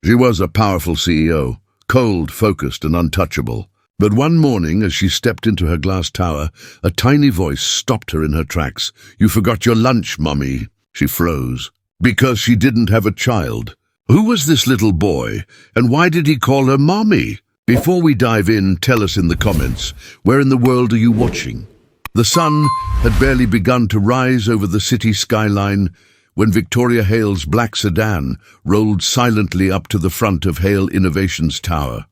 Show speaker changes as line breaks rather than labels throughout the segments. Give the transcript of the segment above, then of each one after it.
She was a powerful CEO, cold, focused, and untouchable. But one morning, as she stepped into her glass tower, a tiny voice stopped her in her tracks. "You forgot your lunch, Mummy." She froze. Because she didn't have a child. Who was this little boy, and why did he call her Mommy? Before we dive in, tell us in the comments, where in the world are you watching? The sun had barely begun to rise over the city skyline when Victoria Hale's black sedan rolled silently up to the front of Hale Innovations Tower.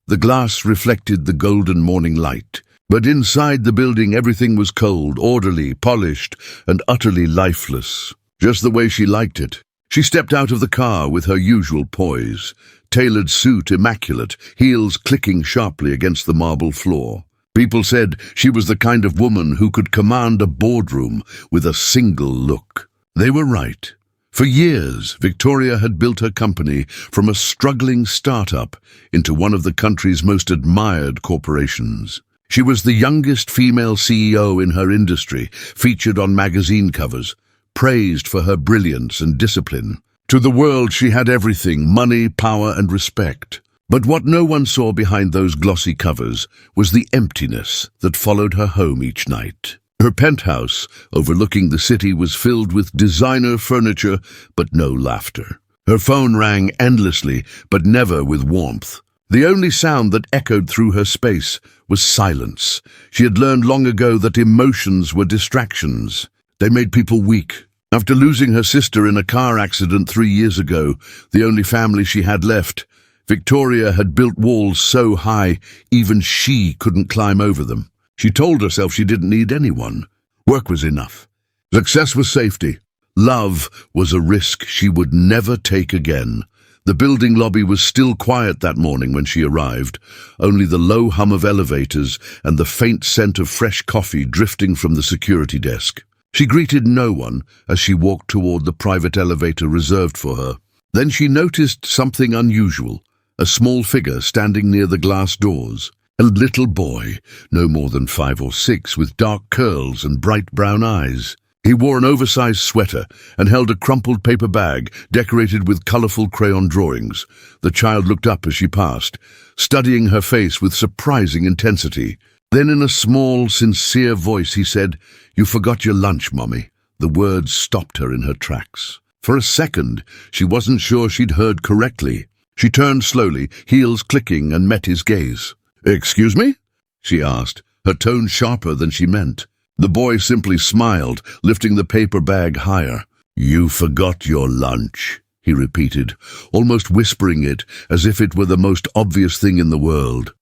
The glass reflected the golden morning light, but inside the building everything was cold, orderly, polished, and utterly lifeless, just the way she liked it. She stepped out of the car with her usual poise, tailored suit immaculate, heels clicking sharply against the marble floor. People said she was the kind of woman who could command a boardroom with a single look. They were right. For years, Victoria had built her company from a struggling startup into one of the country's most admired corporations. She was the youngest female CEO in her industry, featured on magazine covers, praised for her brilliance and discipline. To the world, she had everything: money, power, and respect. But what no one saw behind those glossy covers was the emptiness that followed her home each night. Her penthouse, overlooking the city, was filled with designer furniture, but no laughter. Her phone rang endlessly, but never with warmth. The only sound that echoed through her space was silence. She had learned long ago that emotions were distractions. They made people weak. After losing her sister in a car accident 3 years ago, the only family she had left, Victoria had built walls so high even she couldn't climb over them. She told herself she didn't need anyone. Work was enough. Success was safety. Love was a risk she would never take again. The building lobby was still quiet that morning when she arrived, only the low hum of elevators and the faint scent of fresh coffee drifting from the security desk. She greeted no one as she walked toward the private elevator reserved for her. Then she noticed something unusual, a small figure standing near the glass doors. A little boy, no more than 5 or 6, with dark curls and bright brown eyes. He wore an oversized sweater and held a crumpled paper bag decorated with colorful crayon drawings. The child looked up as she passed, studying her face with surprising intensity. Then in a small, sincere voice he said, "You forgot your lunch, Mommy." The words stopped her in her tracks. For a second, she wasn't sure she'd heard correctly. She turned slowly, heels clicking, and met his gaze. "Excuse me?" she asked, her tone sharper than she meant. The boy simply smiled, lifting the paper bag higher. "You forgot your lunch," he repeated, almost whispering it as if it were the most obvious thing in the world.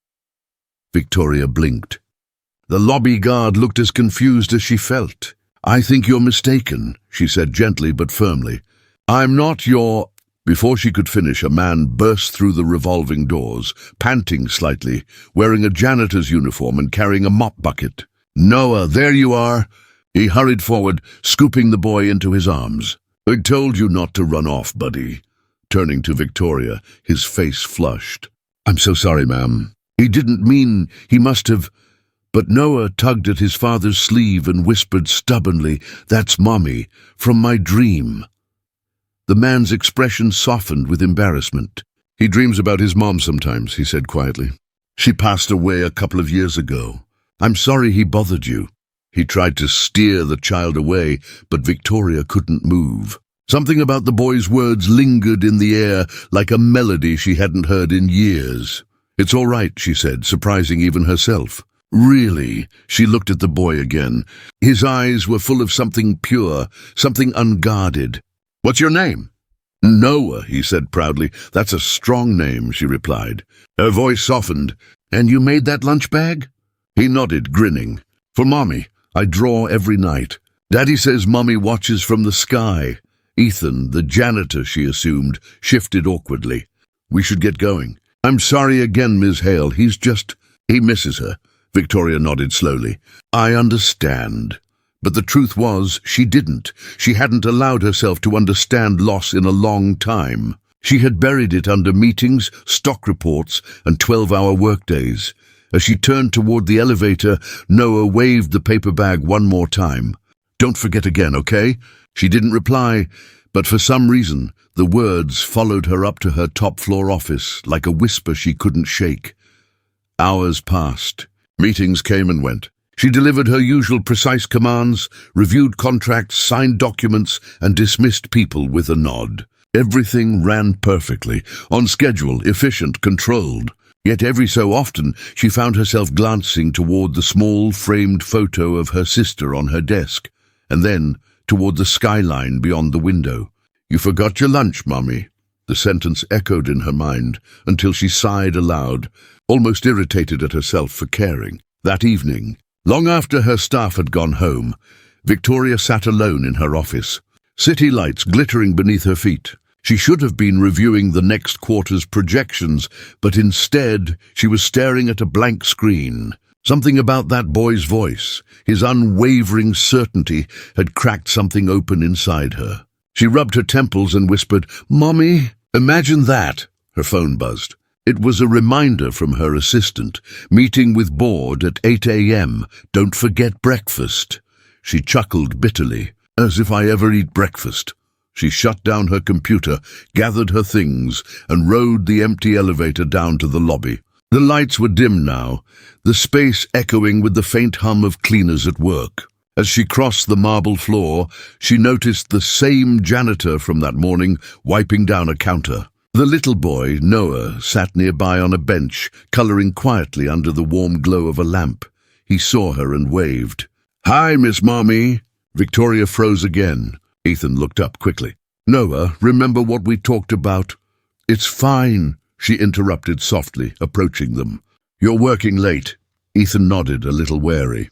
Victoria blinked. The lobby guard looked as confused as she felt. "I think you're mistaken," she said gently but firmly. "I'm not your—" Before she could finish, a man burst through the revolving doors, panting slightly, wearing a janitor's uniform and carrying a mop bucket. "Noah, there you are!" He hurried forward, scooping the boy into his arms. "I told you not to run off, buddy." Turning to Victoria, his face flushed. "I'm so sorry, ma'am. He didn't mean, he must have—" But Noah tugged at his father's sleeve and whispered stubbornly, "That's Mommy, from my dream." The man's expression softened with embarrassment. "He dreams about his mom sometimes," he said quietly. "She passed away a couple of years ago. I'm sorry he bothered you." He tried to steer the child away, but Victoria couldn't move. Something about the boy's words lingered in the air like a melody she hadn't heard in years. "It's all right," she said, surprising even herself. "Really?" She looked at the boy again. His eyes were full of something pure, something unguarded. "What's your name?" "Noah," he said proudly. "That's a strong name," she replied. Her voice softened. "And you made that lunch bag?" He nodded, grinning. "For Mommy. I draw every night. Daddy says Mommy watches from the sky." Ethan, the janitor, she assumed, shifted awkwardly. "We should get going." "I'm sorry again, Ms. Hale. He misses her." Victoria nodded slowly. "I understand." But the truth was, she didn't. She hadn't allowed herself to understand loss in a long time. She had buried it under meetings, stock reports, and 12-hour workdays. As she turned toward the elevator, Noah waved the paper bag one more time. "Don't forget again, okay?" She didn't reply, But for some reason, the words followed her up to her top-floor office like a whisper she couldn't shake. Hours passed. Meetings came and went. She delivered her usual precise commands, reviewed contracts, signed documents, and dismissed people with a nod. Everything ran perfectly, on schedule, efficient, controlled. Yet every so often, she found herself glancing toward the small, framed photo of her sister on her desk, and then toward the skyline beyond the window. "You forgot your lunch, Mommy." The sentence echoed in her mind until she sighed aloud, almost irritated at herself for caring. That evening, long after her staff had gone home, Victoria sat alone in her office, city lights glittering beneath her feet. She should have been reviewing the next quarter's projections, but instead she was staring at a blank screen. Something about that boy's voice, his unwavering certainty, had cracked something open inside her. She rubbed her temples and whispered, "Mommy, imagine that." Her phone buzzed. It was a reminder from her assistant, "Meeting with board at 8 a.m. Don't forget breakfast." She chuckled bitterly. "As if I ever eat breakfast." She shut down her computer, gathered her things, and rode the empty elevator down to the lobby. The lights were dim now, the space echoing with the faint hum of cleaners at work. As she crossed the marble floor, she noticed the same janitor from that morning wiping down a counter. The little boy, Noah, sat nearby on a bench, coloring quietly under the warm glow of a lamp. He saw her and waved. "Hi, Miss Mommy." Victoria froze again. Ethan looked up quickly. "Noah, remember what we talked about?" "It's fine," she interrupted softly, approaching them. "You're working late." Ethan nodded, a little wary.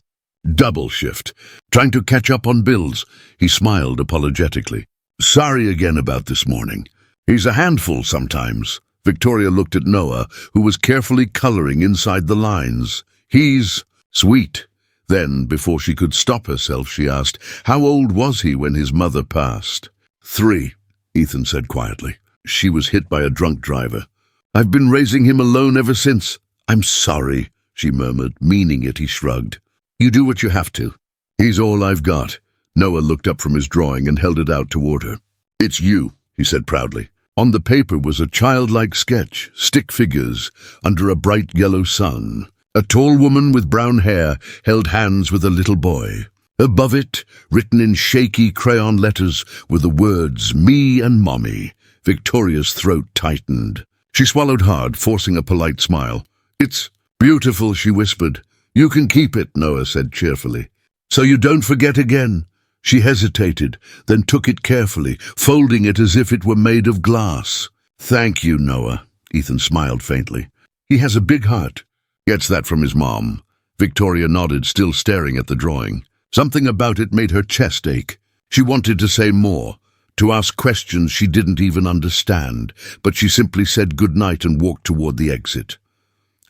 "Double shift. Trying to catch up on bills." He smiled apologetically. "Sorry again about this morning. He's a handful sometimes." Victoria looked at Noah, who was carefully coloring inside the lines. "He's sweet." Then, before she could stop herself, she asked, "How old was he when his mother passed?" 3, Ethan said quietly. "She was hit by a drunk driver. I've been raising him alone ever since." "I'm sorry," she murmured, meaning it. He shrugged. "You do what you have to." "He's all I've got." Noah looked up from his drawing and held it out toward her. "It's you," he said proudly. On the paper was a childlike sketch, stick figures, under a bright yellow sun. A tall woman with brown hair held hands with a little boy. Above it, written in shaky crayon letters, were the words, "Me and Mommy." Victoria's throat tightened. She swallowed hard, forcing a polite smile. "It's beautiful," she whispered. "You can keep it," Noah said cheerfully. "So you don't forget again." She hesitated, then took it carefully, folding it as if it were made of glass. "Thank you, Noah," Ethan smiled faintly. "He has a big heart." "Gets that from his mom." Victoria nodded, still staring at the drawing. Something about it made her chest ache. She wanted to say more, to ask questions she didn't even understand, but she simply said goodnight and walked toward the exit.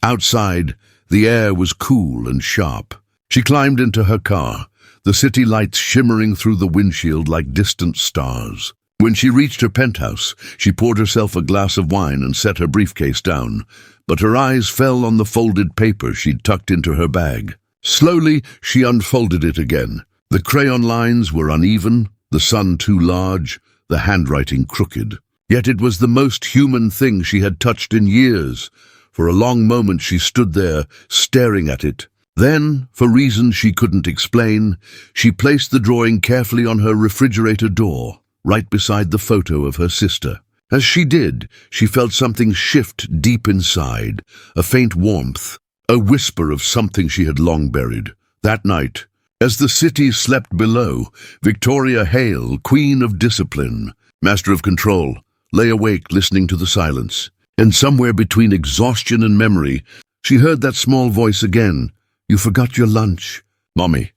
Outside, the air was cool and sharp. She climbed into her car, the city lights shimmering through the windshield like distant stars. When she reached her penthouse, she poured herself a glass of wine and set her briefcase down, but her eyes fell on the folded paper she'd tucked into her bag. Slowly, she unfolded it again. The crayon lines were uneven, the sun too large, the handwriting crooked. Yet it was the most human thing she had touched in years. For a long moment she stood there, staring at it. Then, for reasons she couldn't explain, she placed the drawing carefully on her refrigerator door, right beside the photo of her sister. As she did, she felt something shift deep inside, a faint warmth, a whisper of something she had long buried. That night, as the city slept below, Victoria Hale, Queen of Discipline, Master of Control, lay awake listening to the silence. And somewhere between exhaustion and memory, she heard that small voice again. "You forgot your lunch." "Mommy."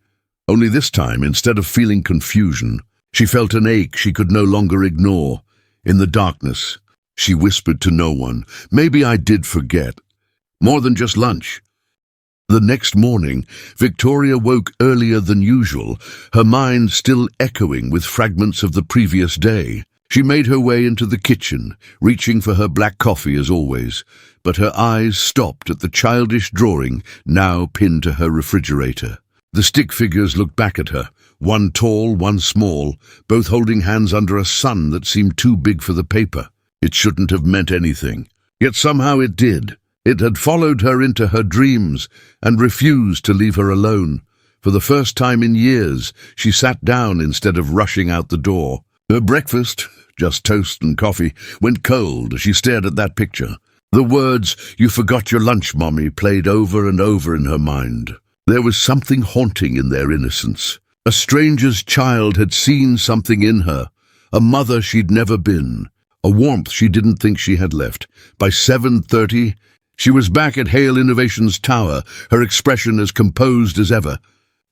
Only this time, instead of feeling confusion, she felt an ache she could no longer ignore. In the darkness, she whispered to no one, "Maybe I did forget. More than just lunch." The next morning, Victoria woke earlier than usual, her mind still echoing with fragments of the previous day. She made her way into the kitchen, reaching for her black coffee as always, but her eyes stopped at the childish drawing now pinned to her refrigerator. The stick figures looked back at her, one tall, one small, both holding hands under a sun that seemed too big for the paper. It shouldn't have meant anything. Yet somehow it did. It had followed her into her dreams and refused to leave her alone. For the first time in years, she sat down instead of rushing out the door. Her breakfast, just toast and coffee, went cold as she stared at that picture. The words, "You forgot your lunch, Mommy," played over and over in her mind. There was something haunting in their innocence. A stranger's child had seen something in her, a mother she'd never been, a warmth she didn't think she had left. By 7:30, she was back at Hale Innovations Tower, her expression as composed as ever.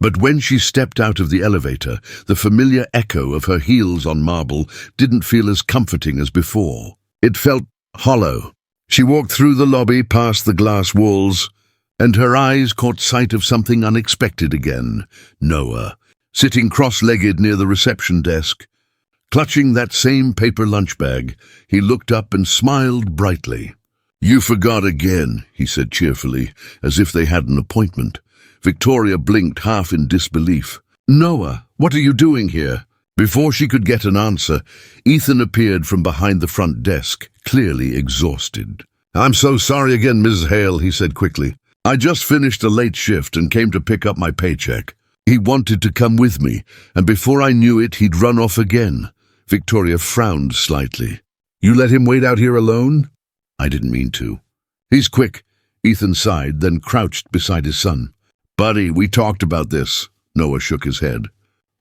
But when she stepped out of the elevator, the familiar echo of her heels on marble didn't feel as comforting as before. It felt hollow. She walked through the lobby past the glass walls, and her eyes caught sight of something unexpected again. Noah, sitting cross-legged near the reception desk. Clutching that same paper lunch bag, he looked up and smiled brightly. "You forgot again," he said cheerfully, as if they had an appointment. Victoria blinked, half in disbelief. "Noah, what are you doing here?" Before she could get an answer, Ethan appeared from behind the front desk, clearly exhausted. "I'm so sorry again, Ms. Hale," he said quickly. "I just finished a late shift and came to pick up my paycheck. He wanted to come with me, and before I knew it, he'd run off again." Victoria frowned slightly. "You let him wait out here alone?" "I didn't mean to." "He's quick," Ethan sighed, then crouched beside his son. "Buddy, we talked about this." Noah shook his head.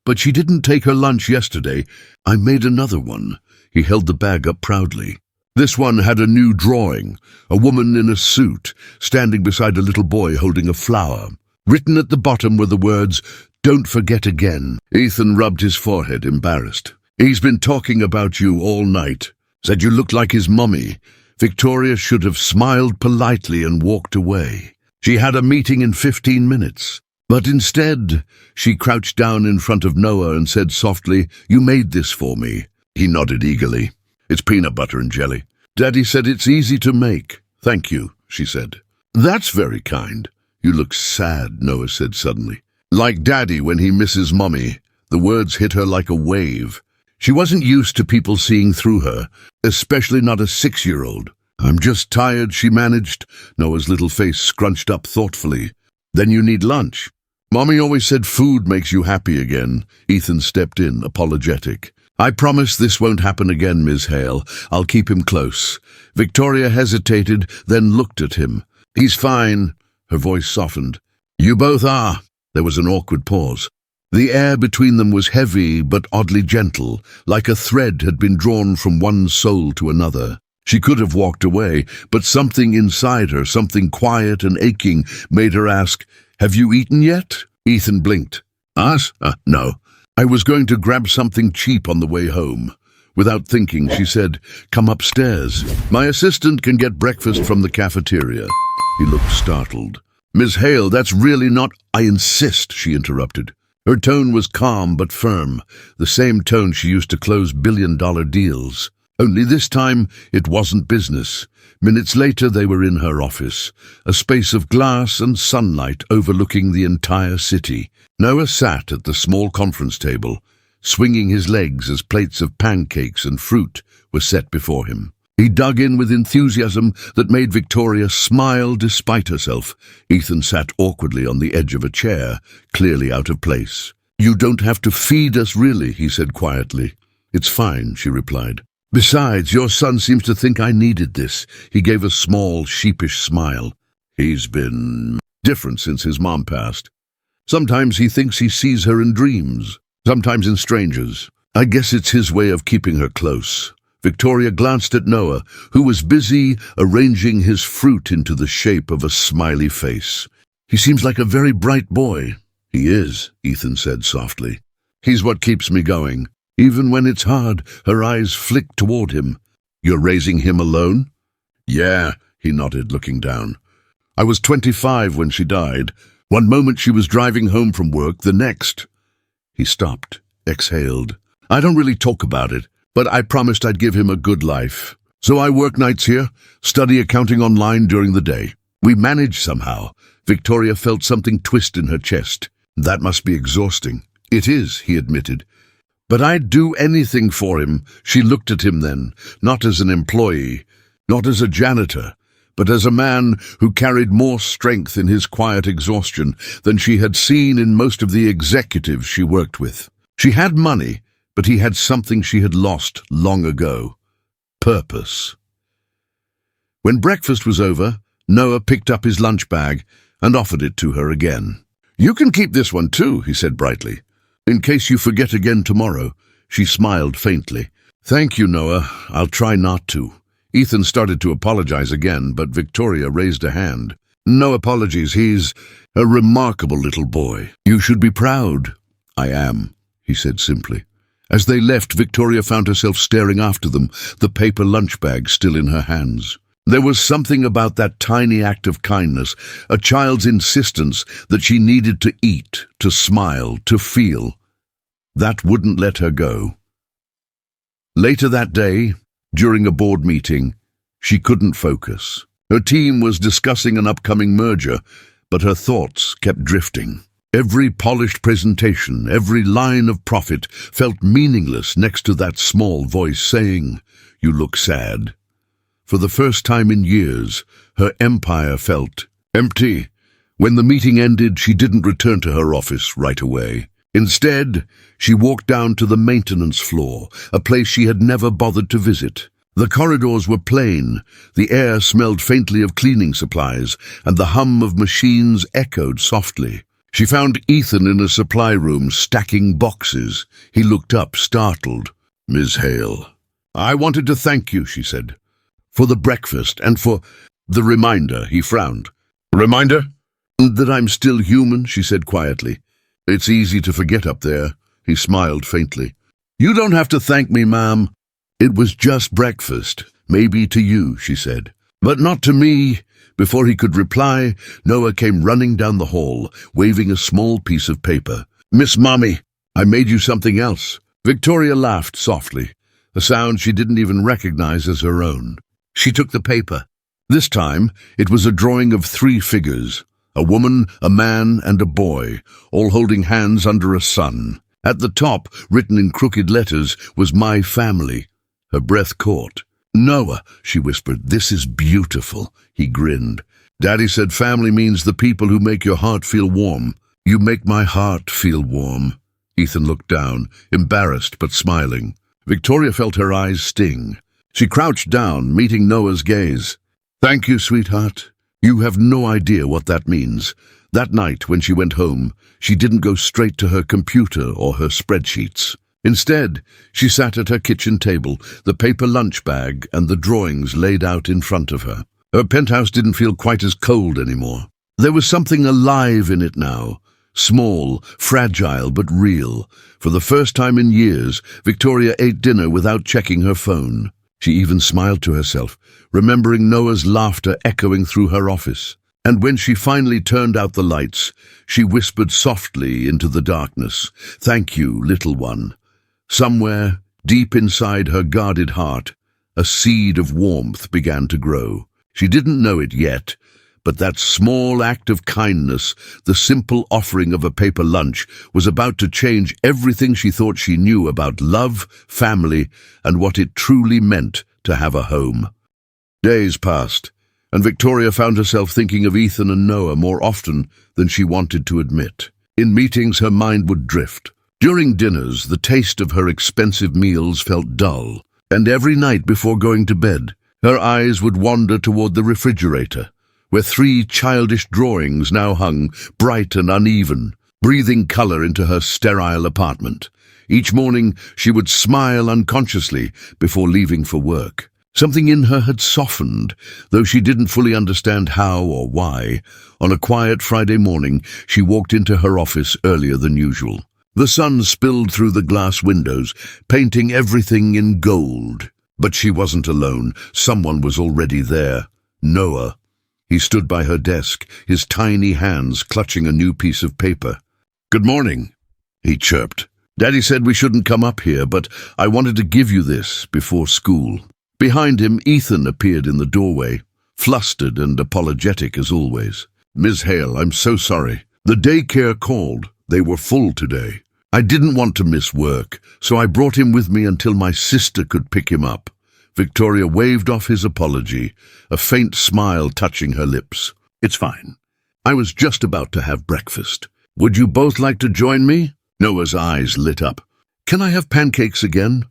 "But she didn't take her lunch yesterday. I made another one." He held the bag up proudly. This one had a new drawing, a woman in a suit, standing beside a little boy holding a flower. Written at the bottom were the words, "Don't forget again." Ethan rubbed his forehead, embarrassed. "He's been talking about you all night. Said you looked like his mummy." Victoria should have smiled politely and walked away. She had a meeting in 15 minutes. But instead, she crouched down in front of Noah and said softly, "You made this for me." He nodded eagerly. "It's peanut butter and jelly. Daddy said it's easy to make." "Thank you," she said. "That's very kind." "You look sad," Noah said suddenly. "Like Daddy when he misses Mommy." The words hit her like a wave. She wasn't used to people seeing through her, especially not a 6-year-old. "I'm just tired," she managed. Noah's little face scrunched up thoughtfully. "Then you need lunch." "Mommy always said food makes you happy again." Ethan stepped in, apologetic. "I promise this won't happen again, Ms. Hale. I'll keep him close." Victoria hesitated, then looked at him. "He's fine." Her voice softened. "You both are." There was an awkward pause. The air between them was heavy but oddly gentle, like a thread had been drawn from one soul to another. She could have walked away, but something inside her, something quiet and aching, made her ask, "Have you eaten yet?" Ethan blinked. "Us? No. I was going to grab something cheap on the way home." Without thinking, she said, "Come upstairs. My assistant can get breakfast from the cafeteria." He looked startled. "Miss Hale, that's really not—" "I insist," she interrupted. Her tone was calm but firm, the same tone she used to close billion-dollar deals. Only this time, it wasn't business. Minutes later, they were in her office, a space of glass and sunlight overlooking the entire city. Noah sat at the small conference table, swinging his legs as plates of pancakes and fruit were set before him. He dug in with enthusiasm that made Victoria smile despite herself. Ethan sat awkwardly on the edge of a chair, clearly out of place. "You don't have to feed us, really," he said quietly. "It's fine," she replied. "Besides, your son seems to think I needed this." He gave a small, sheepish smile. "He's been different since his mom passed. Sometimes he thinks he sees her in dreams, sometimes in strangers. I guess it's his way of keeping her close." Victoria glanced at Noah, who was busy arranging his fruit into the shape of a smiley face. "He seems like a very bright boy." "He is," Ethan said softly. "He's what keeps me going." Even when it's hard, her eyes flicked toward him. "You're raising him alone?" "Yeah," he nodded, looking down. "I was 25 when she died. One moment she was driving home from work, the next—" He stopped, exhaled. "I don't really talk about it, but I promised I'd give him a good life. So I work nights here, study accounting online during the day. We manage somehow." Victoria felt something twist in her chest. "That must be exhausting." "It is," he admitted. "But I'd do anything for him." She looked at him then, not as an employee, not as a janitor, but as a man who carried more strength in his quiet exhaustion than she had seen in most of the executives she worked with. She had money, but he had something she had lost long ago: purpose. When breakfast was over, Noah picked up his lunch bag and offered it to her again. "You can keep this one too," he said brightly, "in case you forget again tomorrow." She smiled faintly. "Thank you, Noah. I'll try not to." Ethan started to apologize again, but Victoria raised a hand. "No apologies. He's a remarkable little boy. You should be proud." "I am," he said simply. As they left, Victoria found herself staring after them, the paper lunch bag still in her hands. There was something about that tiny act of kindness, a child's insistence that she needed to eat, to smile, to feel, that wouldn't let her go. Later that day, during a board meeting, she couldn't focus. Her team was discussing an upcoming merger, but her thoughts kept drifting. Every polished presentation, every line of profit felt meaningless next to that small voice saying, "You look sad." For the first time in years, her empire felt empty. When the meeting ended, she didn't return to her office right away. Instead, she walked down to the maintenance floor, a place she had never bothered to visit. The corridors were plain, the air smelled faintly of cleaning supplies, and the hum of machines echoed softly. She found Ethan in a supply room stacking boxes. He looked up, startled. "Ms. Hale, I wanted to thank you," she said, "for the breakfast and for the reminder." He frowned. "Reminder?" "That I'm still human," she said quietly. "It's easy to forget up there." He smiled faintly. "You don't have to thank me, ma'am. It was just breakfast. Maybe to you," she said, "but not to me." Before he could reply, Noah came running down the hall, waving a small piece of paper. "Miss Mommy, I made you something else." Victoria laughed softly, a sound she didn't even recognize as her own. She took the paper. This time, it was a drawing of 3 figures, a woman, a man, and a boy, all holding hands under a sun. At the top, written in crooked letters, was "My Family." Her breath caught. "Noah," she whispered, "this is beautiful." He grinned. "Daddy said family means the people who make your heart feel warm. You make my heart feel warm." Ethan looked down, embarrassed but smiling. Victoria felt her eyes sting. She crouched down, meeting Noah's gaze. "Thank you, sweetheart. You have no idea what that means." That night, when she went home, she didn't go straight to her computer or her spreadsheets. Instead, she sat at her kitchen table, the paper lunch bag and the drawings laid out in front of her. Her penthouse didn't feel quite as cold anymore. There was something alive in it now, small, fragile, but real. For the first time in years, Victoria ate dinner without checking her phone. She even smiled to herself, remembering Noah's laughter echoing through her office. And when she finally turned out the lights, she whispered softly into the darkness, "Thank you, little one." Somewhere, deep inside her guarded heart, a seed of warmth began to grow. She didn't know it yet, but that small act of kindness, the simple offering of a paper lunch, was about to change everything she thought she knew about love, family, and what it truly meant to have a home. Days passed, and Victoria found herself thinking of Ethan and Noah more often than she wanted to admit. In meetings, her mind would drift. During dinners, the taste of her expensive meals felt dull, and every night before going to bed, her eyes would wander toward the refrigerator, where 3 childish drawings now hung, bright and uneven, breathing color into her sterile apartment. Each morning, she would smile unconsciously before leaving for work. Something in her had softened, though she didn't fully understand how or why. On a quiet Friday morning, she walked into her office earlier than usual. The sun spilled through the glass windows, painting everything in gold. But she wasn't alone. Someone was already there. Noah. He stood by her desk, his tiny hands clutching a new piece of paper. "Good morning," he chirped. "Daddy said we shouldn't come up here, but I wanted to give you this before school." Behind him, Ethan appeared in the doorway, flustered and apologetic as always. "Ms. Hale, I'm so sorry. The daycare called. They were full today." I didn't want to miss work, so I brought him with me until my sister could pick him up. Victoria waved off his apology, a faint smile touching her lips. It's fine. I was just about to have breakfast. Would you both like to join me? Noah's eyes lit up. Can I have pancakes again?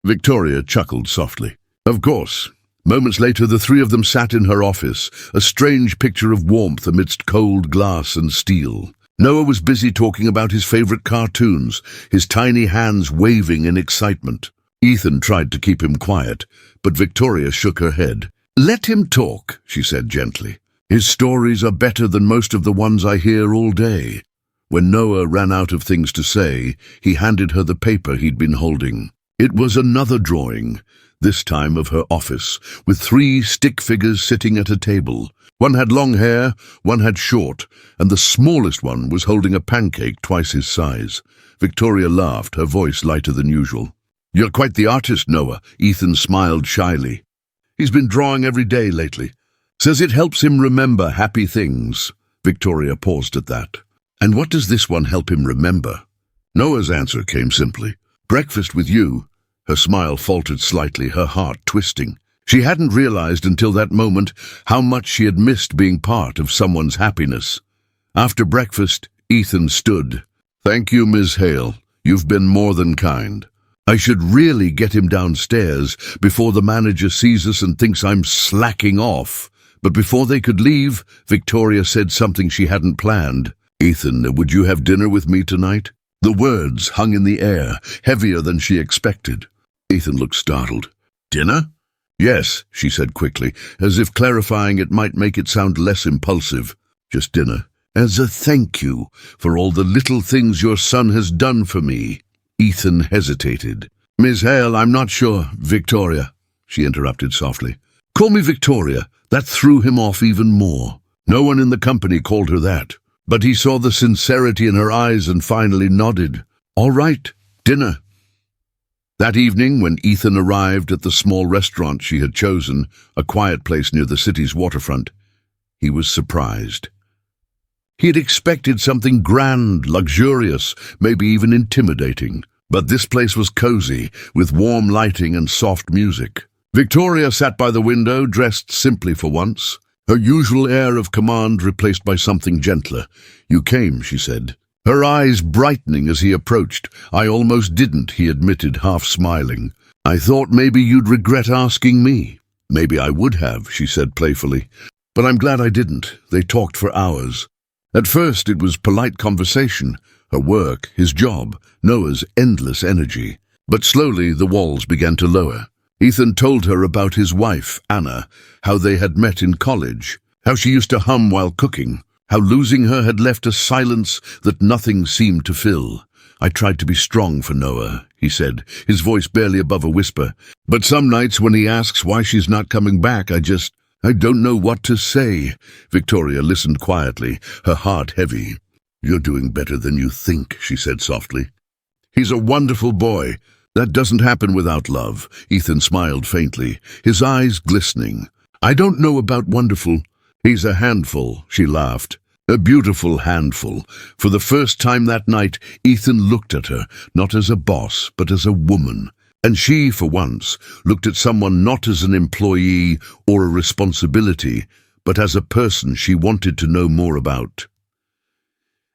Victoria chuckled softly. Of course. Moments later, the three of them sat in her office, a strange picture of warmth amidst cold glass and steel. Noah was busy talking about his favorite cartoons, his tiny hands waving in excitement. Ethan tried to keep him quiet, but Victoria shook her head. Let him talk, she said gently. His stories are better than most of the ones I hear all day. When Noah ran out of things to say, he handed her the paper he'd been holding. It was another drawing, this time of her office, with 3 stick figures sitting at a table. One had long hair, one had short, and the smallest one was holding a pancake twice his size. Victoria laughed, her voice lighter than usual. You're quite the artist, Noah, Ethan smiled shyly. He's been drawing every day lately. Says it helps him remember happy things. Victoria paused at that. And what does this one help him remember? Noah's answer came simply. Breakfast with you. Her smile faltered slightly, her heart twisting. She hadn't realized until that moment how much she had missed being part of someone's happiness. After breakfast, Ethan stood. Thank you, Ms. Hale. You've been more than kind. I should really get him downstairs before the manager sees us and thinks I'm slacking off. But before they could leave, Victoria said something she hadn't planned. Ethan, would you have dinner with me tonight? The words hung in the air, heavier than she expected. Ethan looked startled. Dinner? Yes, she said quickly, as if clarifying it might make it sound less impulsive. Just dinner. As a thank you for all the little things your son has done for me. Ethan hesitated. Ms. Hale, I'm not sure. Victoria, she interrupted softly. Call me Victoria. That threw him off even more. No one in the company called her that. But he saw the sincerity in her eyes and finally nodded. All right, dinner. That evening, when Ethan arrived at the small restaurant she had chosen, a quiet place near the city's waterfront, he was surprised. He had expected something grand, luxurious, maybe even intimidating. But this place was cozy, with warm lighting and soft music. Victoria sat by the window, dressed simply for once, her usual air of command replaced by something gentler. You came, she said, her eyes brightening as he approached. I almost didn't, he admitted, half smiling. I thought maybe you'd regret asking me. Maybe I would have, she said playfully. But I'm glad I didn't. They talked for hours. At first it was polite conversation, her work, his job, Noah's endless energy. But slowly the walls began to lower. Ethan told her about his wife, Anna, how they had met in college, how she used to hum while cooking, how losing her had left a silence that nothing seemed to fill. I tried to be strong for Noah, he said, his voice barely above a whisper. But some nights when he asks why she's not coming back, I don't know what to say. Victoria listened quietly, her heart heavy. You're doing better than you think, she said softly. He's a wonderful boy. That doesn't happen without love. Ethan smiled faintly, his eyes glistening. I don't know about wonderful. He's a handful, she laughed. A beautiful handful. For the first time that night, Ethan looked at her, not as a boss, but as a woman. And she, for once, looked at someone not as an employee or a responsibility, but as a person she wanted to know more about.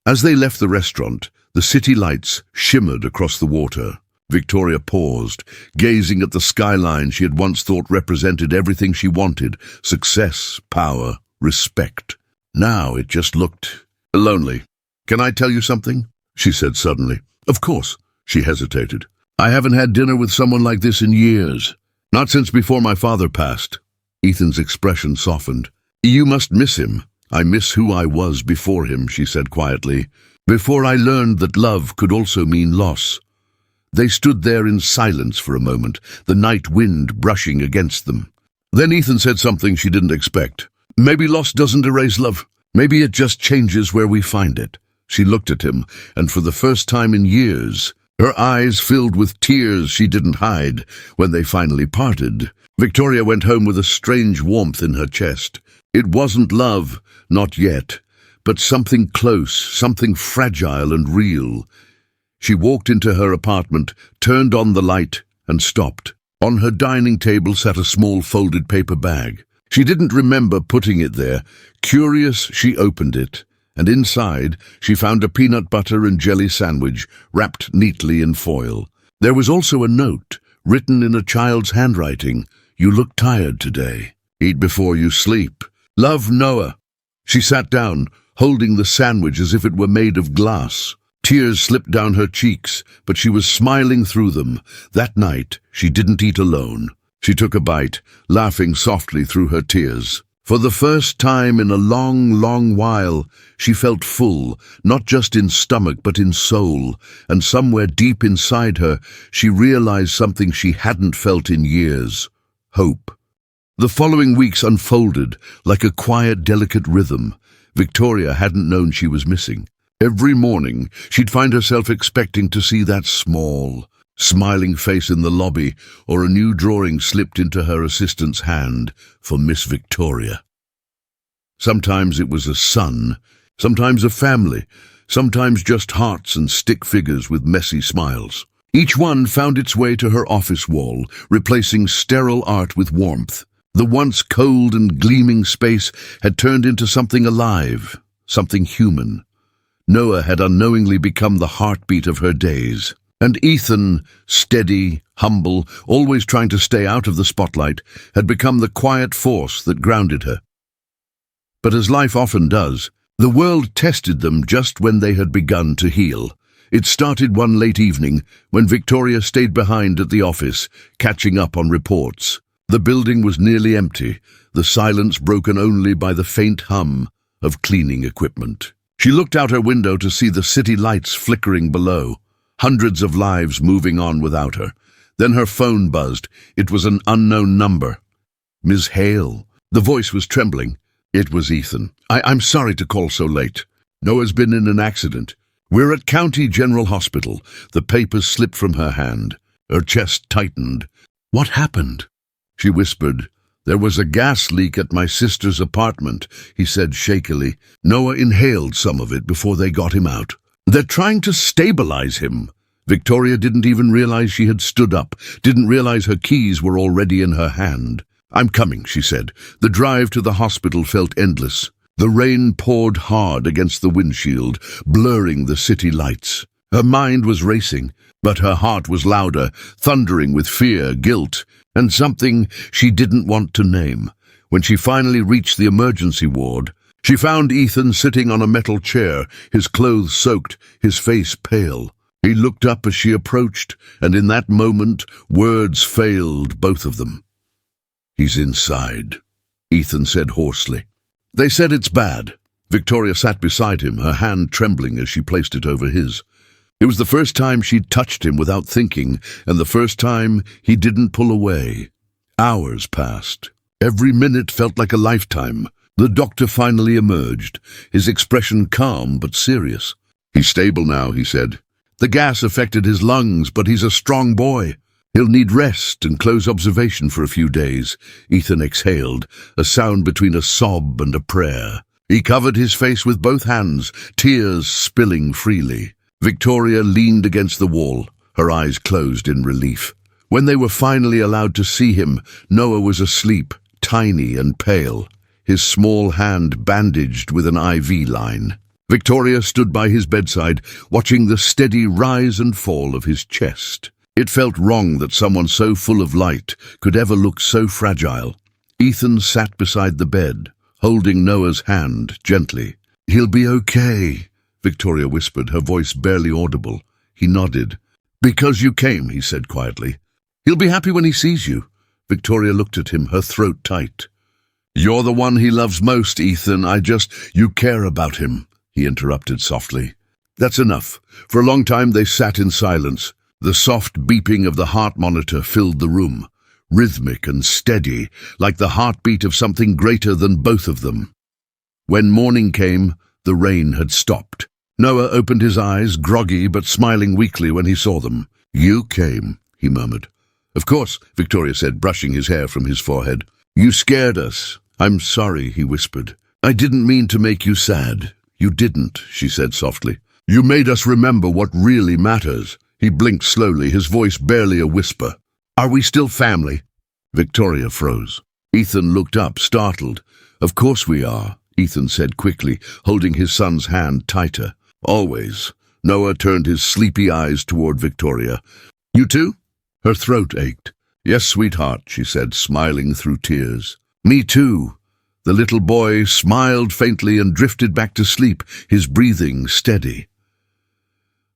As they left the restaurant, the city lights shimmered across the water. Victoria paused, gazing at the skyline she had once thought represented everything she wanted: success, power, respect. Now it just looked lonely. Can I tell you something? She said suddenly. Of course, she hesitated. I haven't had dinner with someone like this in years. Not since before my father passed. Ethan's expression softened. You must miss him. I miss who I was before him, she said quietly. Before I learned that love could also mean loss. They stood there in silence for a moment, the night wind brushing against them. Then Ethan said something she didn't expect. Maybe loss doesn't erase love. Maybe it just changes where we find it. She looked at him, and for the first time in years, her eyes filled with tears she didn't hide when they finally parted. Victoria went home with a strange warmth in her chest. It wasn't love, not yet, but something close, something fragile and real. She walked into her apartment, turned on the light, and stopped. On her dining table sat a small folded paper bag. She didn't remember putting it there. Curious, she opened it, and inside she found a peanut butter and jelly sandwich wrapped neatly in foil. There was also a note, written in a child's handwriting. "You look tired today. Eat before you sleep. Love, Noah." She sat down, holding the sandwich as if it were made of glass. Tears slipped down her cheeks, but she was smiling through them. That night, she didn't eat alone. She took a bite, laughing softly through her tears. For the first time in a long, long while, she felt full, not just in stomach but in soul, and somewhere deep inside her, she realized something she hadn't felt in years: hope. The following weeks unfolded like a quiet, delicate rhythm. Victoria hadn't known she was missing. Every morning, she'd find herself expecting to see that small, smiling face in the lobby, or a new drawing slipped into her assistant's hand for Miss Victoria. Sometimes it was a son, sometimes a family, sometimes just hearts and stick figures with messy smiles. Each one found its way to her office wall, replacing sterile art with warmth. The once cold and gleaming space had turned into something alive, something human. Noah had unknowingly become the heartbeat of her days. And Ethan, steady, humble, always trying to stay out of the spotlight, had become the quiet force that grounded her. But as life often does, the world tested them just when they had begun to heal. It started one late evening when Victoria stayed behind at the office, catching up on reports. The building was nearly empty, the silence broken only by the faint hum of cleaning equipment. She looked out her window to see the city lights flickering below, hundreds of lives moving on without her. Then her phone buzzed. It was an unknown number. "Ms. Hale." The voice was trembling. It was Ethan. I'm sorry to call so late. Noah's been in an accident. We're at County General Hospital." The papers slipped from her hand. Her chest tightened. "What happened?" She whispered. "There was a gas leak at my sister's apartment," he said shakily. "Noah inhaled some of it before they got him out. They're trying to stabilize him." Victoria didn't even realize she had stood up, didn't realize her keys were already in her hand. "I'm coming," she said. The drive to the hospital felt endless. The rain poured hard against the windshield, blurring the city lights. Her mind was racing, but her heart was louder, thundering with fear, guilt, and something she didn't want to name. When she finally reached the emergency ward, she found Ethan sitting on a metal chair, his clothes soaked, his face pale. He looked up as she approached, and in that moment, words failed both of them. "He's inside," Ethan said hoarsely. "They said it's bad." Victoria sat beside him, her hand trembling as she placed it over his. It was the first time she'd touched him without thinking, and the first time he didn't pull away. Hours passed. Every minute felt like a lifetime. The doctor finally emerged, his expression calm but serious. "He's stable now," he said. "The gas affected his lungs, but he's a strong boy. He'll need rest and close observation for a few days." Ethan exhaled, a sound between a sob and a prayer. He covered his face with both hands, tears spilling freely. Victoria leaned against the wall, her eyes closed in relief. When they were finally allowed to see him, Noah was asleep, tiny and pale, his small hand bandaged with an IV line. Victoria stood by his bedside, watching the steady rise and fall of his chest. It felt wrong that someone so full of light could ever look so fragile. Ethan sat beside the bed, holding Noah's hand gently. "He'll be okay," Victoria whispered, her voice barely audible. He nodded. "Because you came," he said quietly. "He'll be happy when he sees you." Victoria looked at him, her throat tight. "You're the one he loves most, Ethan. You care about him," he interrupted softly. "That's enough." For a long time they sat in silence. The soft beeping of the heart monitor filled the room, rhythmic and steady, like the heartbeat of something greater than both of them. When morning came, the rain had stopped. Noah opened his eyes, groggy but smiling weakly when he saw them. "You came," he murmured. "Of course," Victoria said, brushing his hair from his forehead. "You scared us." "I'm sorry," he whispered. "I didn't mean to make you sad." "You didn't," she said softly. You made us remember what really matters. He blinked slowly, his voice barely a whisper. Are we still family? Victoria froze. Ethan looked up, startled. Of course we are, Ethan said quickly, holding his son's hand tighter. Always. Noah turned his sleepy eyes toward Victoria. You too? Her throat ached. Yes, sweetheart, she said, smiling through tears. Me too. The little boy smiled faintly and drifted back to sleep, his breathing steady.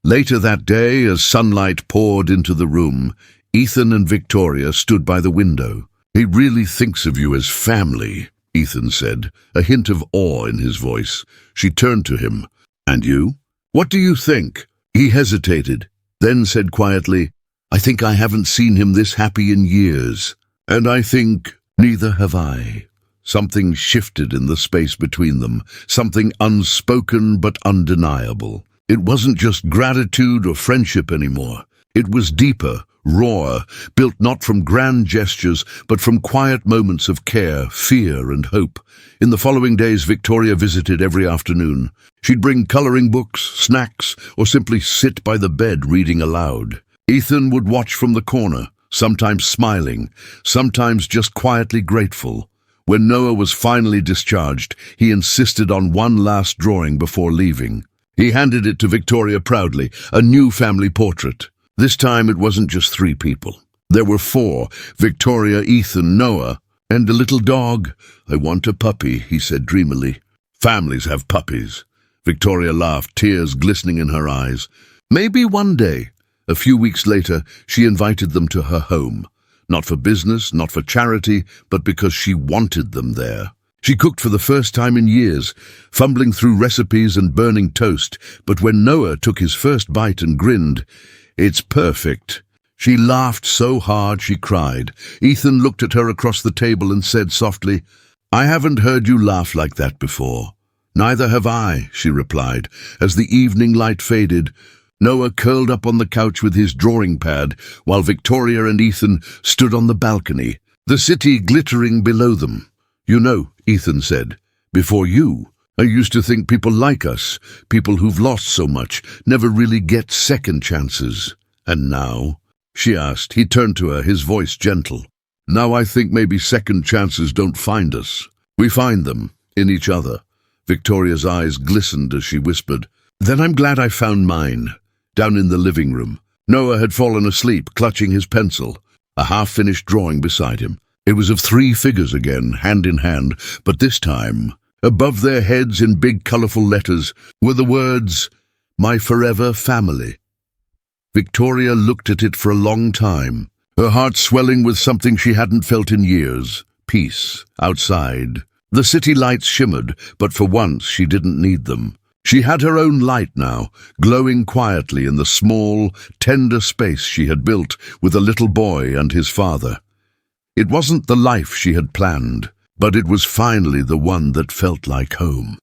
Later that day, as sunlight poured into the room, Ethan and Victoria stood by the window. He really thinks of you as family, Ethan said, a hint of awe in his voice. She turned to him. And you? What do you think? He hesitated, then said quietly, I think I haven't seen him this happy in years. And I think neither have I. Something shifted in the space between them, something unspoken but undeniable. It wasn't just gratitude or friendship anymore. It was deeper, rawer, built not from grand gestures, but from quiet moments of care, fear, and hope. In the following days, Victoria visited every afternoon. She'd bring coloring books, snacks, or simply sit by the bed reading aloud. Ethan would watch from the corner, sometimes smiling, sometimes just quietly grateful. When Noah was finally discharged, he insisted on one last drawing before leaving. He handed it to Victoria proudly, a new family portrait. This time it wasn't just 3 people. There were 4, Victoria, Ethan, Noah, and a little dog. I want a puppy, he said dreamily. Families have puppies. Victoria laughed, tears glistening in her eyes. Maybe one day. A few weeks later, she invited them to her home. Not for business, not for charity, but because she wanted them there. She cooked for the first time in years, fumbling through recipes and burning toast, but when Noah took his first bite and grinned, It's perfect. She laughed so hard she cried. Ethan looked at her across the table and said softly, I haven't heard you laugh like that before. Neither have I, she replied. As the evening light faded, Noah curled up on the couch with his drawing pad, while Victoria and Ethan stood on the balcony, the city glittering below them. You know, Ethan said, before you, I used to think people like us, people who've lost so much, never really get second chances. And now? She asked. He turned to her, his voice gentle. Now I think maybe second chances don't find us. We find them, in each other. Victoria's eyes glistened as she whispered, Then I'm glad I found mine. Down in the living room, Noah had fallen asleep, clutching his pencil, a half-finished drawing beside him. It was of 3 figures again, hand in hand, but this time, above their heads in big colourful letters, were the words, My Forever Family. Victoria looked at it for a long time, her heart swelling with something she hadn't felt in years, peace, outside. The city lights shimmered, but for once she didn't need them. She had her own light now, glowing quietly in the small, tender space she had built with a little boy and his father. It wasn't the life she had planned, but it was finally the one that felt like home.